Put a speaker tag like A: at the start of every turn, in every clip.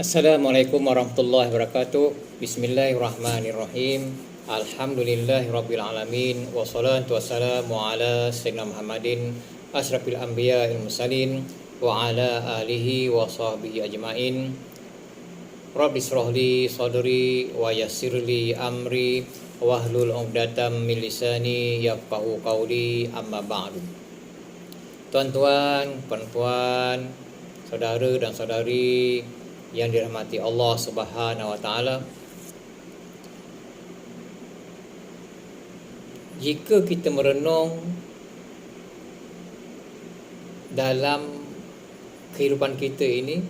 A: Assalamualaikum warahmatullahi wabarakatuh. Bismillahirrahmanirrahim. Alhamdulillahirabbil alamin wassalatu wassalamu ala sayyidina Muhammadin asyrafil anbiya'il mursalin wa ala alihi wa sahbihi ajmain. Rabbi shrahli sadri wa yassirli amri wahlul 'uqdatam min lisani yafqahu qawli, amma ba'du. Tuan-tuan, puan-puan, saudara dan saudari yang dirahmati Allah Subhanahu wa taala, jika kita merenung dalam kehidupan kita ini,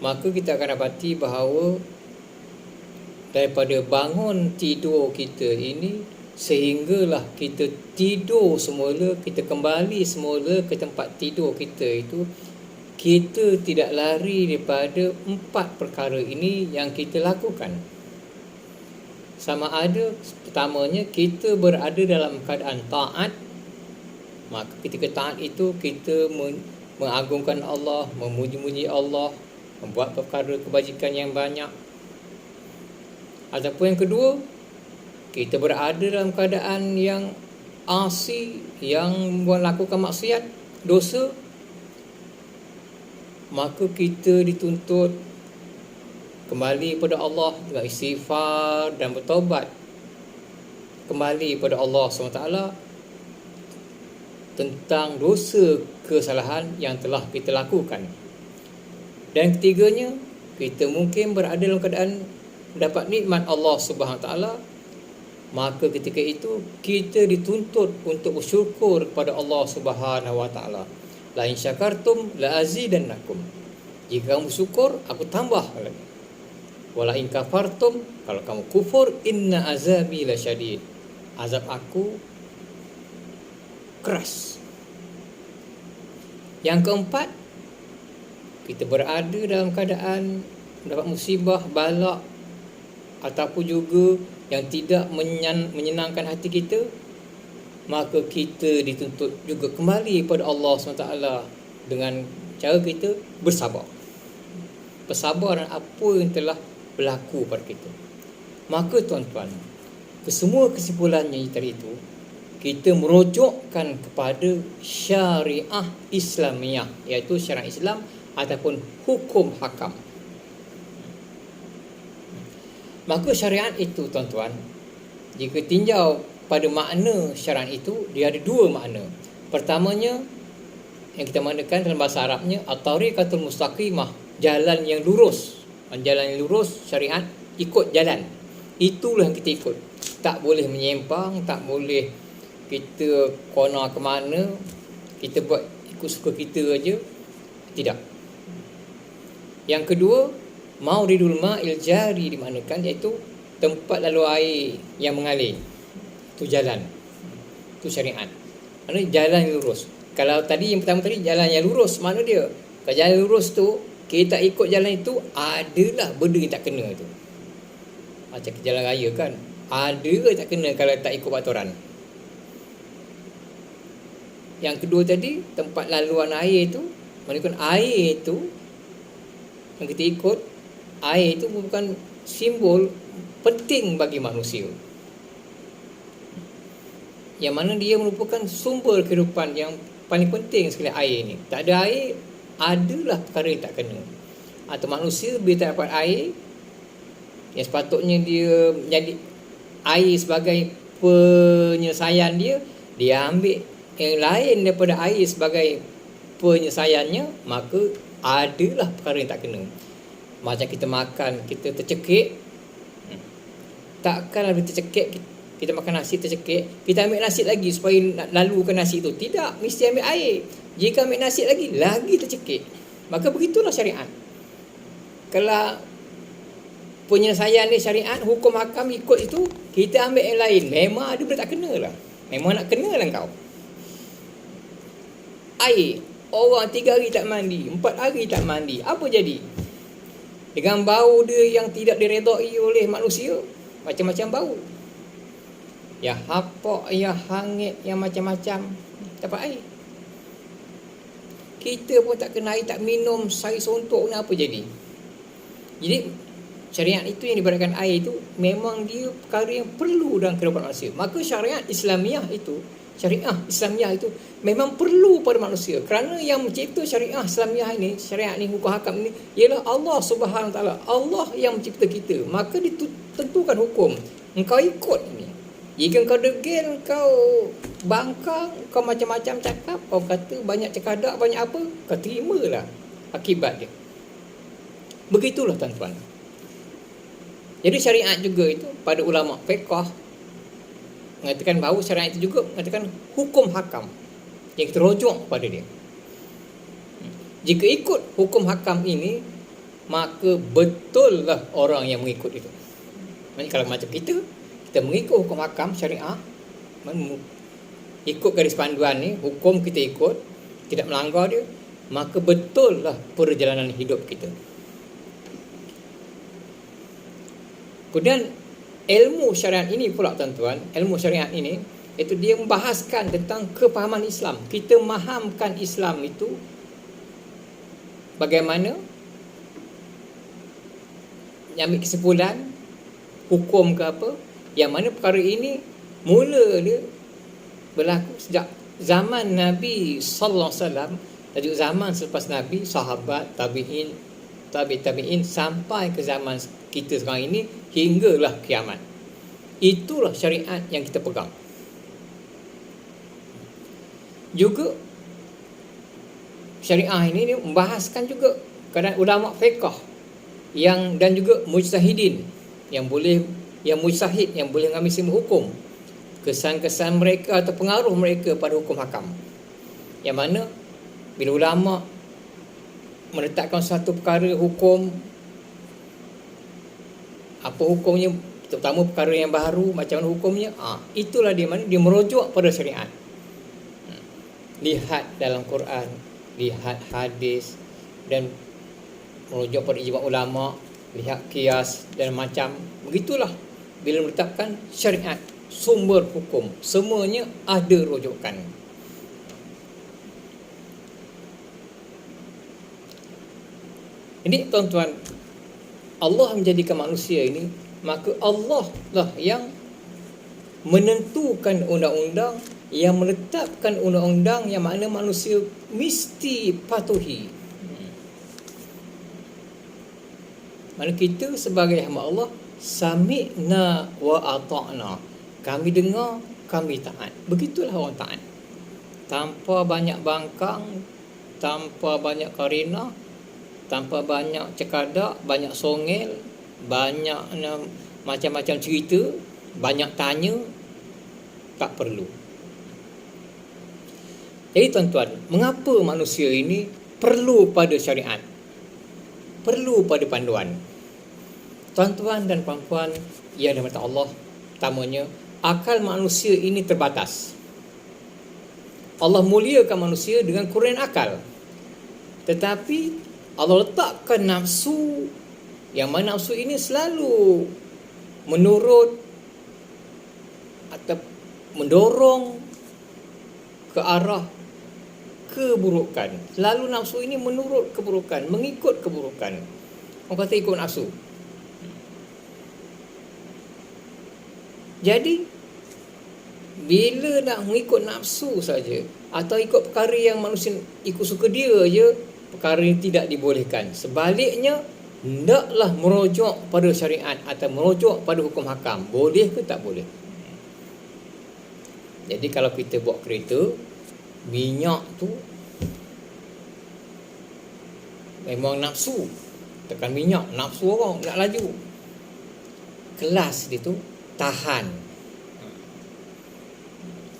A: maka kita akan dapati bahawa daripada bangun tidur kita ini sehinggalah kita tidur semula, kita kembali semula ke tempat tidur kita itu, kita tidak lari daripada 4 perkara ini yang kita lakukan. Sama ada, pertamanya, kita berada dalam keadaan taat. Maka ketika taat itu kita mengagungkan Allah, memuji-muji Allah, membuat perkara kebajikan yang banyak. Ataupun yang kedua, kita berada dalam keadaan yang asi, yang melakukan maksiat, dosa, maka kita dituntut kembali kepada Allah dengan istighfar dan bertaubat kembali kepada Allah SWT tentang dosa kesalahan yang telah kita lakukan. Dan ketiganya, kita mungkin berada dalam keadaan mendapat nikmat Allah SWT, maka ketika itu kita dituntut untuk bersyukur kepada Allah SWT. La in syakartum la azidannakum. Jika kamu syukur, aku tambah lagi. Wala in kafartum, kalau kamu kufur, inna azabi lasyadid. Azab aku keras. Yang keempat, kita berada dalam keadaan mendapat musibah, bala ataupun juga yang tidak menyenangkan hati kita, maka kita dituntut juga kembali kepada Allah SWT dengan cara kita bersabar. Bersabar dan apa yang telah berlaku pada kita. Maka tuan-tuan, kesemua kesimpulannya tadi itu, kita merujukkan kepada syariah Islamiah, iaitu syariat Islam ataupun hukum hakam. Maka syariat itu tuan-tuan, jika tinjau pada makna syariat itu, dia ada 2 makna. Pertamanya, yang kita maknakan dalam bahasa Arabnya at-tariqatul mustaqimah, jalan yang lurus. Jalan yang lurus, syariat, ikut jalan. Itulah yang kita ikut. Tak boleh menyempang, tak boleh kita kona ke mana, kita buat ikut suka kita aja. Tidak. Yang kedua, mauridul ma'il jari dimaknakan, iaitu tempat lalu air yang mengalir. Itu jalan, itu syariat. Maksudnya jalan yang lurus. Kalau tadi yang pertama tadi jalan yang lurus, mana dia? Kalau jalan lurus tu kita ikut jalan itu, adalah benda yang tak kena tu. Macam jalan raya kan, ada ke tak kena kalau tak ikut peraturan. Yang kedua tadi, tempat laluan air itu, maksudnya air itu yang kita ikut, air itu bukan simbol penting bagi manusia, yang mana dia merupakan sumber kehidupan yang paling penting sekali, air ni. Tak ada air, adalah perkara yang tak kena. Atau manusia bila tak dapat air, yang sepatutnya dia menjadi air sebagai penyelesaian dia, dia ambil yang lain daripada air sebagai penyelesaiannya, maka adalah perkara yang tak kena. Macam kita makan, kita tercekik, takkanlah kita tercekik, kita makan nasi tercekik, kita ambil nasi lagi supaya nak lalukan nasi itu. Tidak, mesti ambil air. Jika ambil nasi lagi tercekik. Maka begitulah syariat. Kalau penyelesaian ni syariat, hukum hakam ikut itu, kita ambil yang lain, memang ada benda tak kena lah. Memang nak kena lah kau. Air, orang 3 hari tak mandi, 4 hari tak mandi, apa jadi? Dengan bau dia yang tidak diredai oleh manusia, macam-macam bau. Ya hapok, ya hangit, yang macam-macam, dapat air. Kita pun tak kena air, tak minum, sari sontok ni, apa jadi? Jadi syariat itu yang diibaratkan air itu memang dia perkara yang perlu dalam kehidupan manusia. Maka syariat Islamiah itu, syariah Islamiah itu memang perlu pada manusia. Kerana yang mencipta syariah Islamiah ini, syariat ni, hukum hakam ini ialah Allah Subhanahu Wa Taala. Allah yang mencipta kita. Maka ditentukan hukum. Engkau ikut ini. Jika kau degil, kau bangkang, kau macam-macam cakap, kau kata banyak cekadak, banyak apa, kau terimalah akibat dia. Begitulah tuan-tuan. Jadi syariat juga itu pada ulama fiqh mengatakan bahawa syariat itu juga mengatakan hukum hakam yang kita rujuk pada dia. Jika ikut hukum hakam ini, maka betul lah orang yang mengikut itu. Maksudnya kalau macam kita mengikut hukum hakam syariah, ikut garis panduan ni, hukum kita ikut, tidak melanggar dia, maka betul lah perjalanan hidup kita. Kemudian ilmu syariat ini pula tuan-tuan, ilmu syariat ini itu dia membahaskan tentang kefahaman Islam. Kita mahamkan Islam itu bagaimana ambil kesimpulan hukum ke apa, yang mana perkara ini mula dia berlaku sejak zaman Nabi sallallahu alaihi wasallam dan juga zaman selepas Nabi, sahabat, tabi'in sampai ke zaman kita sekarang ini hinggalah kiamat. Itulah syariat yang kita pegang. Juga syariah ini dia membahaskan juga keadaan ulama fiqh dan juga mujtahidin yang mujtahid yang boleh mengambil simpul hukum, kesan-kesan mereka atau pengaruh mereka pada hukum hakam. Yang mana bila ulama menetapkan satu perkara hukum, apa hukumnya, terutama perkara yang baru, macam mana hukumnya, itulah dia mana dia merujuk pada syariat. Lihat dalam Quran, lihat hadis, dan merujuk pada ijma' ulama, lihat qiyas dan macam begitulah. Bila menetapkan syariat, sumber hukum, semuanya ada rujukan. Ini tuan-tuan, Allah menjadikan manusia ini, maka Allah lah yang menentukan undang-undang, yang menetapkan undang-undang yang mana manusia mesti patuhi. Mana kita sebagai hamba Allah, sami'na wa ata'na, kami dengar, kami taat. Begitulah orang taat, tanpa banyak bangkang, tanpa banyak karina, tanpa banyak cekadak, banyak songel, banyak macam-macam cerita, banyak tanya, tak perlu. Jadi tuan-tuan, mengapa manusia ini perlu pada syariat, perlu pada panduan? Tuan-tuan dan puan-puan yang dirahmati Allah, pertamanya, akal manusia ini terbatas. Allah muliakan manusia dengan kurnian akal, tetapi Allah letakkan nafsu, yang mana nafsu ini selalu menurut atau mendorong ke arah keburukan. Selalu nafsu ini menurut keburukan, mengikut keburukan. Orang kata ikut nafsu. Jadi bila nak mengikut nafsu saja, atau ikut perkara yang manusia ikut suka dia je, perkara ini tidak dibolehkan. Sebaliknya, hendaklah merujuk pada syariat atau merujuk pada hukum hakam. Boleh ke tak boleh? Jadi kalau kita bawa kereta, minyak tu memang nafsu, tekan minyak, nafsu orang nak laju. Kelas dia tu tahan.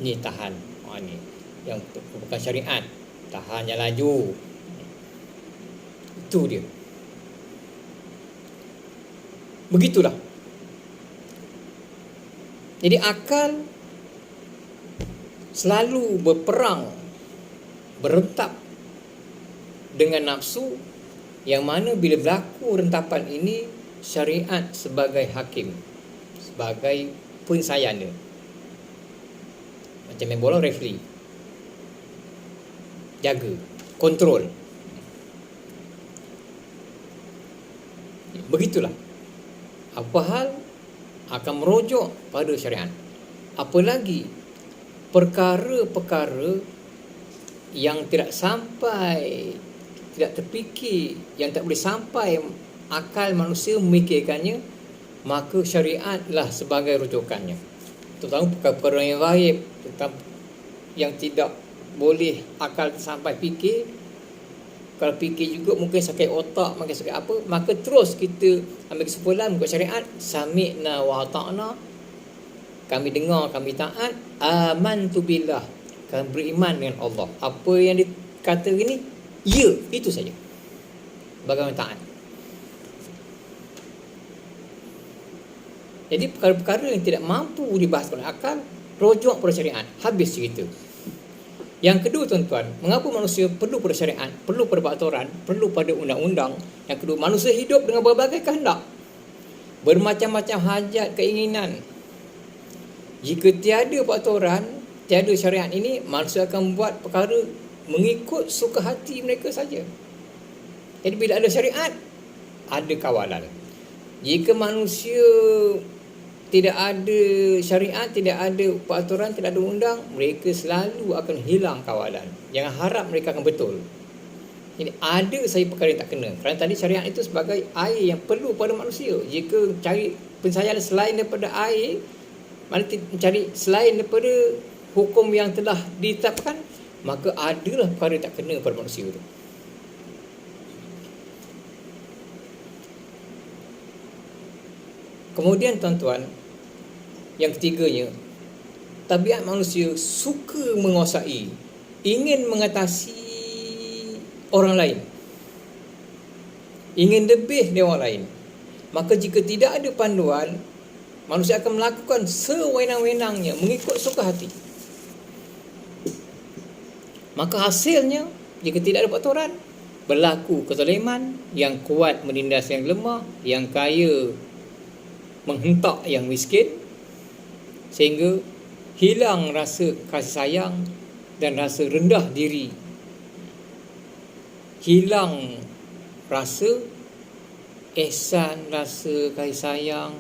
A: Ni tahan. Ni yang bukan syariat, tahan yang laju. Itu dia. Begitulah. Jadi akal selalu berperang, berentak dengan nafsu, yang mana bila berlaku rentapan ini, syariat sebagai hakim, sebagai pensayana, macam main bola, referee, jaga, kontrol. Begitulah. Apa hal akan merujuk pada syariat. Apalagi perkara-perkara yang tidak terfikir, yang tak boleh sampai akal manusia memikirkannya, maka syariatlah sebagai rujukannya. Terutama perkara-perkara yang gaib, yang tidak boleh akal sampai fikir. Kalau fikir juga mungkin sakit otak, mungkin sakit apa, maka terus kita ambil kesimpulan mengikut syariat, sami'na wa ata'na, kami dengar, kami taat, amantu billah, kami beriman dengan Allah. Apa yang dikata ini, ya, itu saja. Bagaimana taat. Jadi perkara-perkara yang tidak mampu dibahas oleh akal, rujuk pada syariat. Habis cerita. Yang kedua tuan-tuan, mengapa manusia perlu pada syariat, perlu pada peraturan, perlu pada undang-undang? Yang kedua, manusia hidup dengan berbagai kehendak, bermacam-macam hajat, keinginan. Jika tiada peraturan, tiada syariat ini, manusia akan buat perkara mengikut suka hati mereka saja. Jadi bila ada syariat, ada kawalan. Jika manusia tidak ada syariat, tidak ada peraturan, tidak ada undang, mereka selalu akan hilang kawalan. Jangan harap mereka akan betul. Jadi ada saja perkara yang tak kena. Kerana tadi syariat itu sebagai air yang perlu pada manusia. Jika cari pencahayaan selain daripada air, mana mencari selain daripada hukum yang telah ditetapkan, maka adalah perkara yang tak kena pada manusia itu. Kemudian tuan-tuan, yang ketiganya, tabiat manusia suka menguasai, ingin mengatasi orang lain, ingin lebih dari orang lain. Maka jika tidak ada panduan, manusia akan melakukan sewenang-wenangnya mengikut suka hati. Maka hasilnya, jika tidak ada peraturan, berlaku kezaliman, yang kuat menindas yang lemah, yang kaya menghentak yang miskin, sehingga hilang rasa kasih sayang dan rasa rendah diri, hilang rasa ihsan, rasa kasih sayang,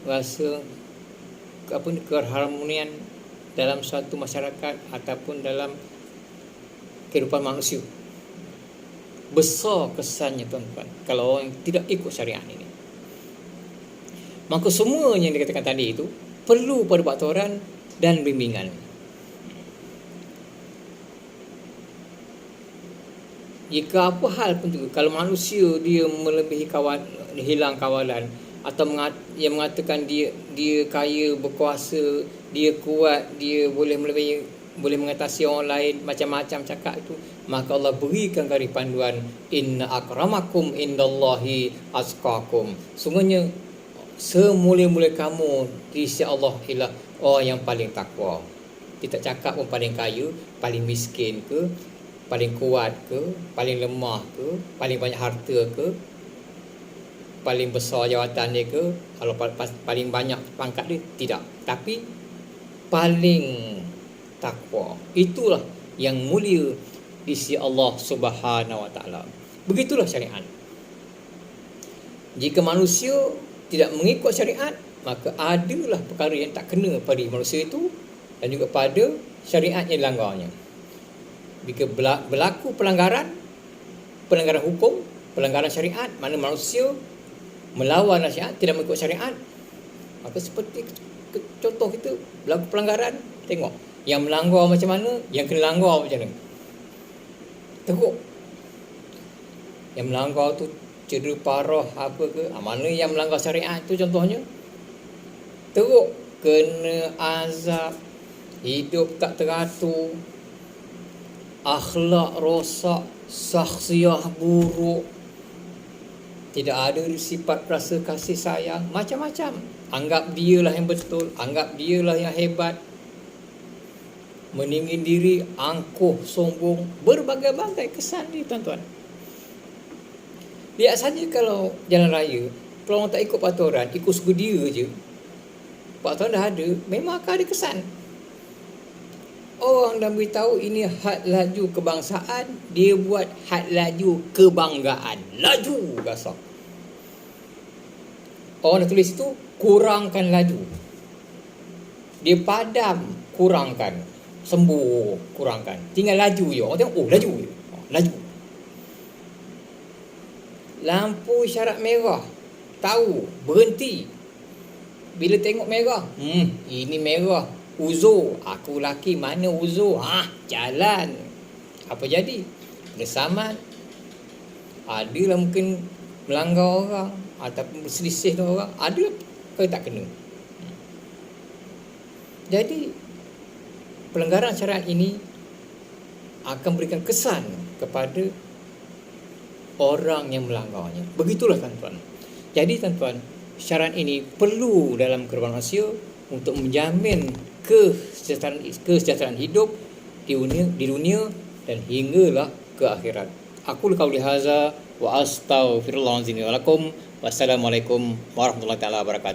A: rasa keharmonian dalam suatu masyarakat ataupun dalam kehidupan manusia. Besar kesannya tuan-tuan kalau orang tidak ikut syariat ini. Maka semua yang dikatakan tadi itu perlu pada peraturan dan bimbingan. Jika apa hal pun juga, kalau manusia dia melebihi hilang kawalan, atau yang mengatakan dia kaya, berkuasa, dia kuat, dia boleh mengatasi orang lain, macam-macam cakap itu, maka Allah berikan garis panduan, inna akramakum indallahi atqakum. Sungguhnya semulia-mulia kamu di sisi Allah ialah orang yang paling takwa. Kita cakap pun paling kaya, paling miskin ke, paling kuat ke, paling lemah ke, paling banyak harta ke, paling besar jawatan dia ke, kalau paling banyak pangkat dia, tidak. Tapi paling takwa, itulah yang mulia di sisi Allah Subhanahu Wa Taala. Begitulah syariat. Jika manusia tidak mengikut syariat, maka adalah perkara yang tak kena pada manusia itu dan juga pada syariat yang dilanggarnya. Jika berlaku pelanggaran hukum, pelanggaran syariat, mana manusia melawan syariat, tidak mengikut syariat, maka seperti contoh kita berlaku pelanggaran, tengok yang melanggar macam mana, yang kena langgar macam mana. Teruk. Yang melanggar tu cedera parah apa ke, mana yang melanggar syariat tu contohnya teruk, kena azab, hidup tak teratur, akhlak rosak, syakhsiah buruk, tidak ada sifat rasa kasih sayang, macam-macam. Anggap dialah yang betul, anggap dialah yang hebat, meninggi diri, angkuh, sombong, berbagai-bagai kesan ni tuan-tuan. Lihat saja kalau jalan raya, kalau orang tak ikut peraturan, ikut suka dia je, peraturan dah ada, memang akan ada kesan. Orang dah beritahu ini had laju kebangsaan, dia buat had laju kebanggaan, laju gasak. Orang dah tulis itu, kurangkan laju. Dia padam, kurangkan. Sembuh, kurangkan. Tinggal laju je. Orang tengok, oh laju je. Laju. Lampu isyarat merah. Tahu, berhenti. Bila tengok merah, ini merah. Uzur. Aku laki, mana uzur? Jalan. Apa jadi? Bersamaan. Adalah mungkin melanggar orang ataupun berselisih dengan orang. Ada ke tak kena? Jadi pelanggaran syariat ini akan berikan kesan kepada orang yang melanggarnya. Begitulah tuan-tuan. Jadi tuan-tuan, syariat ini perlu dalam kehidupan manusia untuk menjamin kesejahteraan hidup di dunia dan hinggalah ke akhirat. Aku qauli hadza wa astaghfirullahalazim wa lakum. Wassalamualaikum warahmatullahi taala wabarakatuh.